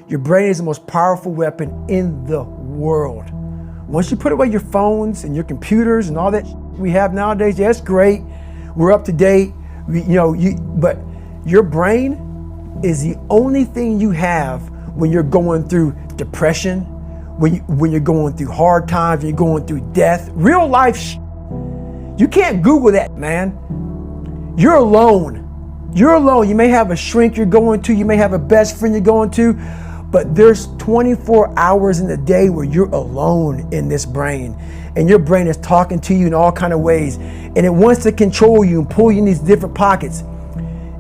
Your brain is the most powerful weapon in the world. Once you put away your phones and your computers and all that we have nowadays, yeah, it's great. We're up to date. But your brain is the only thing you have when you're going through depression, when you're going through hard times, when you're going through death, real life. You can't Google that, man. You're alone. You're alone. You may have a shrink you're going to, you may have a best friend you're going to, but there's 24 hours in the day where you're alone in this brain, and your brain is talking to you in all kinds of ways, and it wants to control you and pull you in these different pockets.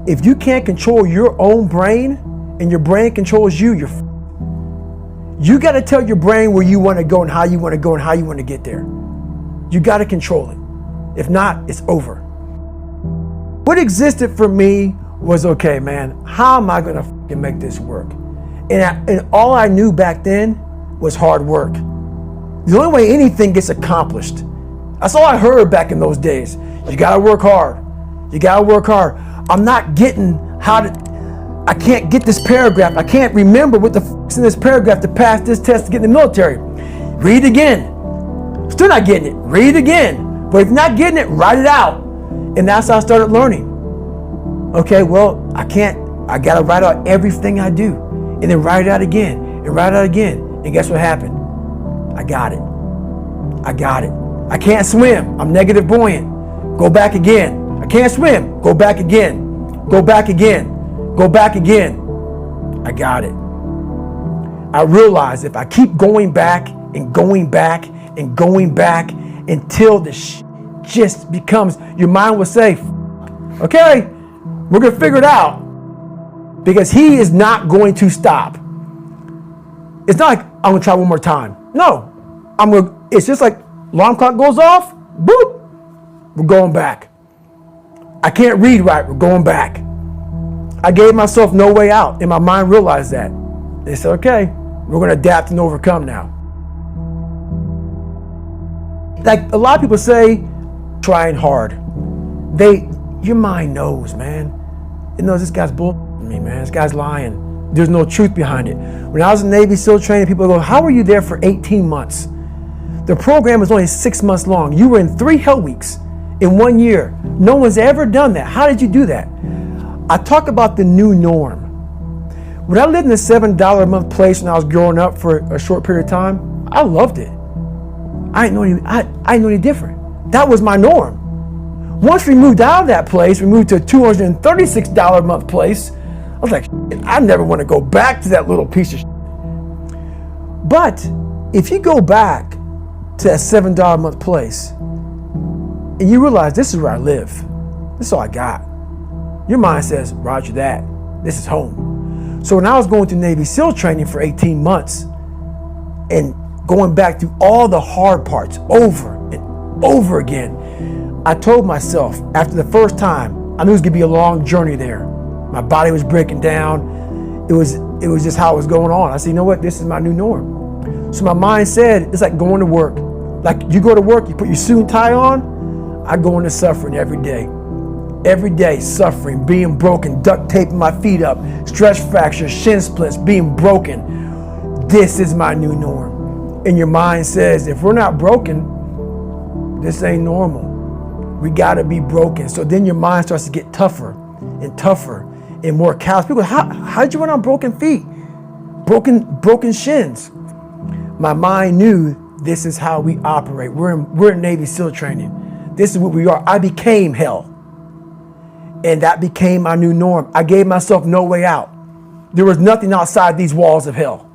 If you can't control your own brain and your brain controls you, you got to tell your brain where you want to go and how you want to go and how you want to get there. You got to control it. If not, it's over. What existed for me was, okay, man, how am I going to make this work? And all I knew back then was hard work. The only way anything gets accomplished. That's all I heard back in those days. You got to work hard. You got to work hard. I'm not getting I can't get this paragraph. I can't remember what the is in this paragraph to pass this test to get in the military. Read it again. Still not getting it. Read it again. But if you're not getting it, write it out. And that's how I started learning. Okay, well, I got to write out everything I do. And then write it out again. And write it out again. And guess what happened? I got it. I can't swim. I'm negative buoyant. Go back again. I can't swim. Go back again. Go back again. Go back again. I got it. I realized if I keep going back and going back and going back until the just becomes, your mind will say, okay, we're going to figure it out, because he is not going to stop. It's not like I'm going to try one more time. No, it's just like alarm clock goes off, boop, we're going back. I can't read right, we're going back. I gave myself no way out, and my mind realized that. They said, okay, we're going to adapt and overcome now. Like a lot of people say, trying hard. Your mind knows, man. It knows this guy's bullshitting me, man. This guy's lying. There's no truth behind it. When I was in Navy SEAL training, people go, how were you there for 18 months? The program was only 6 months long. You were in 3 hell weeks in 1 year. No one's ever done that. How did you do that? I talk about the new norm. When I lived in a $7 a month place when I was growing up for a short period of time, I loved it. I didn't know any different. That was my norm. Once we moved out of that place, we moved to a $236 a month place. I was like, I never want to go back to that little piece of shit. But if you go back to that $7 a month place and you realize this is where I live, this is all I got, your mind says, roger that, this is home. So when I was going through Navy SEAL training for 18 months and going back through all the hard parts over and over again, I told myself after the first time, I knew it was gonna be a long journey there. My body was breaking down. It was just how it was going on. I said, you know what? This is my new norm. So my mind said, it's like going to work. Like you go to work, you put your suit and tie on. I go into suffering every day. Every day suffering, being broken, duct taping my feet up, stress fractures, shin splits, being broken. This is my new norm. And your mind says, if we're not broken, this ain't normal. We gotta be broken. So then your mind starts to get tougher and tougher and more callous. People go, how did you run on broken feet? Broken shins. My mind knew this is how we operate. We're in Navy SEAL training. This is what we are. I became hell. And that became my new norm. I gave myself no way out. There was nothing outside these walls of hell.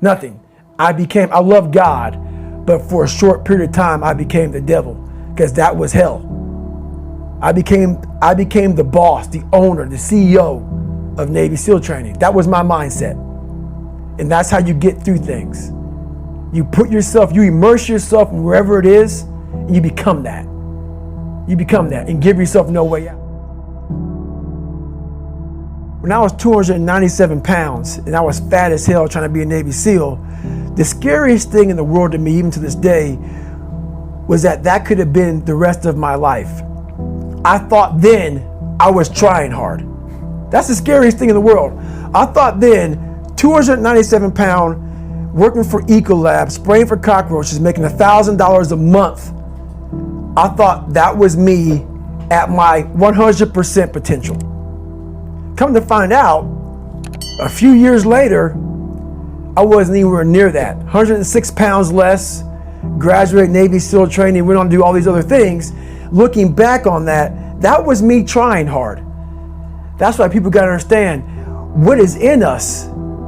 Nothing. I loved God, but for a short period of time, I became the devil, because that was hell. I became the boss, the owner, the CEO of Navy SEAL training. That was my mindset. And that's how you get through things. You immerse yourself in wherever it is, and you become that. You become that and give yourself no way out. When I was 297 pounds and I was fat as hell trying to be a Navy SEAL, the scariest thing in the world to me, even to this day, was that could have been the rest of my life. I thought then I was trying hard. That's the scariest thing in the world. I thought then 297 pound, working for Ecolab, spraying for cockroaches, making $1,000 a month. I thought that was me at my 100% potential. Come to find out, a few years later, I wasn't anywhere near that. 106 pounds less, graduated Navy SEAL training, went on to do all these other things. Looking back on that, that was me trying hard. That's why people got to understand what is in us.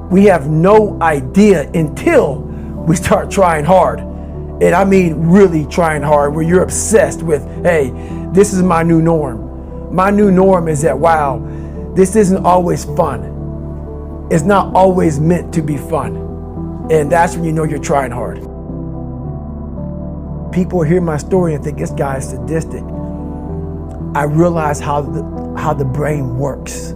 We have no idea until we start trying hard. And I mean really trying hard, where you're obsessed with, hey, this is my new norm. My new norm is that, wow, this isn't always fun. It's not always meant to be fun. And that's when you know you're trying hard. People hear my story and think this guy is sadistic. I realized how the brain works.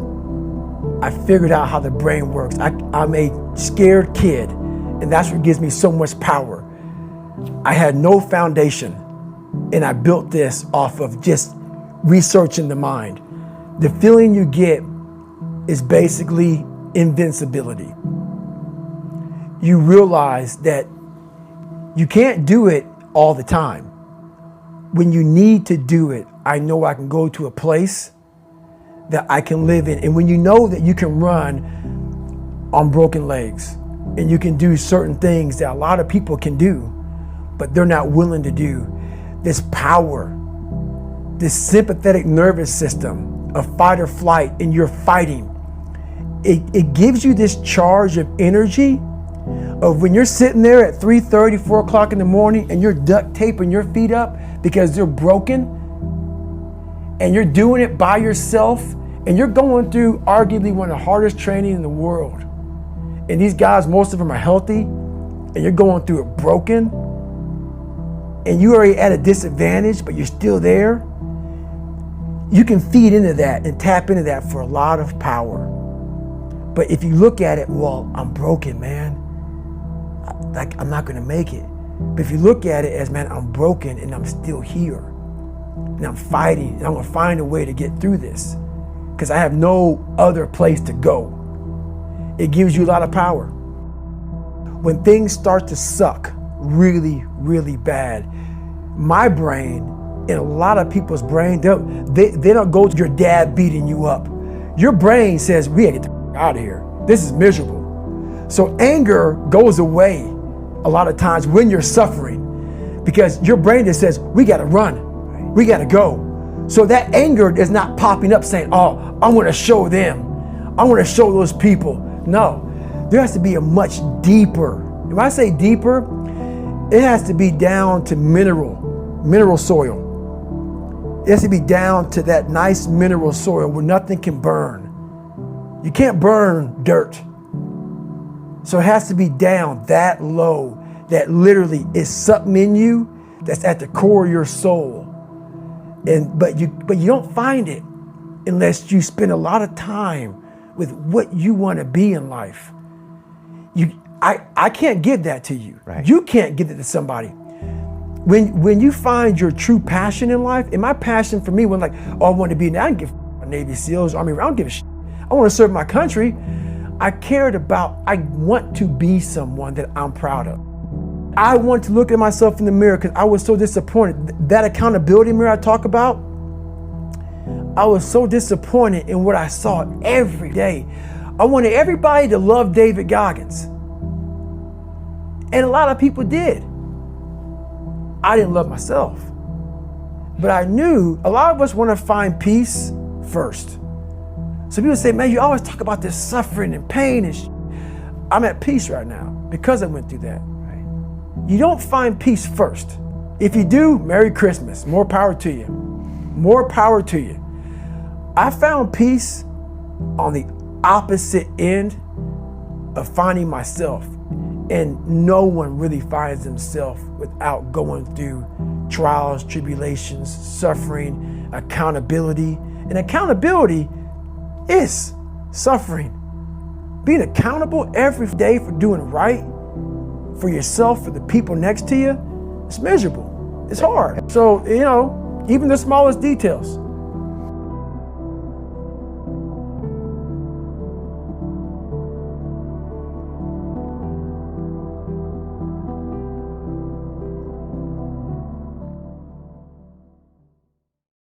I figured out how the brain works. I'm a scared kid, and that's what gives me so much power. I had no foundation, and I built this off of just researching the mind. The feeling you get is basically invincibility. You realize that you can't do it all the time. When you need to do it, I know I can go to a place that I can live in. And when you know that you can run on broken legs and you can do certain things that a lot of people can do, but they're not willing to do, this power, this sympathetic nervous system of fight or flight, and you're fighting, it gives you this charge of energy of when you're sitting there at 3:30, 4 o'clock in the morning and you're duct taping your feet up because they're broken, and you're doing it by yourself, and you're going through arguably one of the hardest training in the world. And these guys, most of them are healthy, and you're going through it broken, and you're already at a disadvantage, but you're still there. You can feed into that and tap into that for a lot of power. But if you look at it, well, I'm broken, man. Like, I'm not gonna make it. But if you look at it as, man, I'm broken and I'm still here, and I'm fighting, and I'm gonna find a way to get through this because I have no other place to go. It gives you a lot of power. When things start to suck really, really bad, my brain and a lot of people's brain, they don't go to your dad beating you up. Your brain says, we gotta get the out of here. This is miserable. So anger goes away a lot of times when you're suffering, because your brain just says, we gotta run, we gotta go. So that anger is not popping up saying, oh, I wanna show them, I wanna show those people. No, there has to be a much deeper, when I say deeper, it has to be down to mineral soil. It has to be down to that nice mineral soil where nothing can burn. You can't burn dirt. So it has to be down that low, that literally is something in you that's at the core of your soul. But you don't find it unless you spend a lot of time with what you want to be in life. I can't give that to you. Right. You can't give it to somebody. When you find your true passion in life, and my passion for me wasn't like, oh, I want to be, I don't give a Navy SEALs, Army, I don't give a shit. I want to serve my country. I want to be someone that I'm proud of. I want to look at myself in the mirror because I was so disappointed. That accountability mirror I talk about, I was so disappointed in what I saw every day. I wanted everybody to love David Goggins. And a lot of people did. I didn't love myself. But I knew a lot of us want to find peace first. So people say, man, you always talk about this suffering and pain and I'm at peace right now because I went through that. Right? You don't find peace first. If you do, Merry Christmas. More power to you. More power to you. I found peace on the opposite end of finding myself. And no one really finds themselves without going through trials, tribulations, suffering, accountability. And accountability is suffering. Being accountable every day for doing right for yourself, for the people next to you, it's miserable. It's hard. So, even the smallest details.